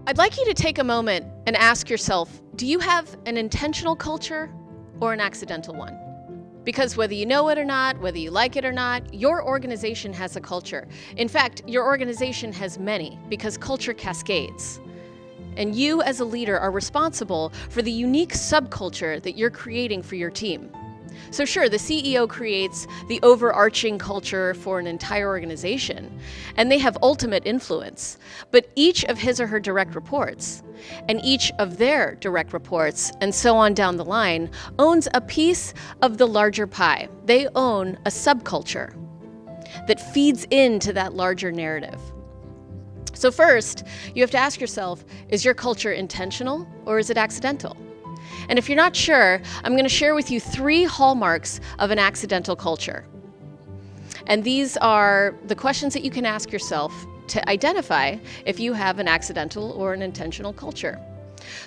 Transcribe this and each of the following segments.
I'd like you to take a moment and ask yourself, do you have an intentional culture or an accidental one? Because whether you know it or not, whether you like it or not, your organization has a culture. In fact, your organization has many because culture cascades. And you as a leader are responsible for the unique subculture that you're creating for your team. So sure, the CEO creates the overarching culture for an entire organization, and they have ultimate influence. But each of his or her direct reports, and each of their direct reports, and so on down the line, owns a piece of the larger pie. They own a subculture that feeds into that larger narrative. So first, you have to ask yourself, is your culture intentional or is it accidental? And if you're not sure, I'm going to share with you 3 hallmarks of an accidental culture. And these are the questions that you can ask yourself to identify if you have an accidental or an intentional culture.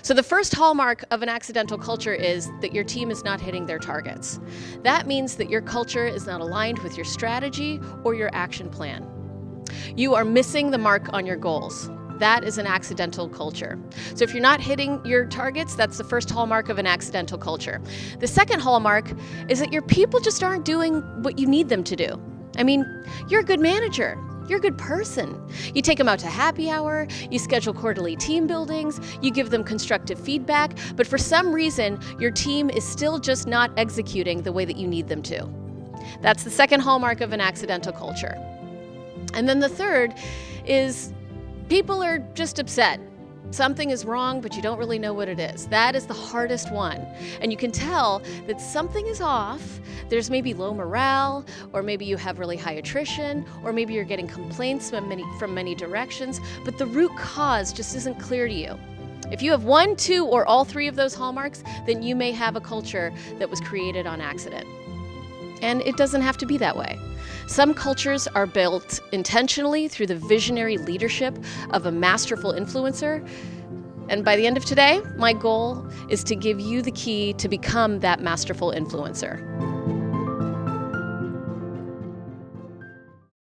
So the first hallmark of an accidental culture is that your team is not hitting their targets. That means that your culture is not aligned with your strategy or your action plan. You are missing the mark on your goals. That is an accidental culture. So if you're not hitting your targets, that's the first hallmark of an accidental culture. The second hallmark is that your people just aren't doing what you need them to do. I mean, you're a good manager. You're a good person. You take them out to happy hour, you schedule quarterly team buildings, you give them constructive feedback, but for some reason, your team is still just not executing the way that you need them to. That's the second hallmark of an accidental culture. And then the third is people are just upset. Something is wrong, but you don't really know what it is. That is the hardest one. And you can tell that something is off. There's maybe low morale, or maybe you have really high attrition, or maybe you're getting complaints from many directions, but the root cause just isn't clear to you. If you have 1, 2, or all 3 of those hallmarks, then you may have a culture that was created on accident. And it doesn't have to be that way. Some cultures are built intentionally through the visionary leadership of a masterful influencer. And by the end of today, my goal is to give you the key to become that masterful influencer.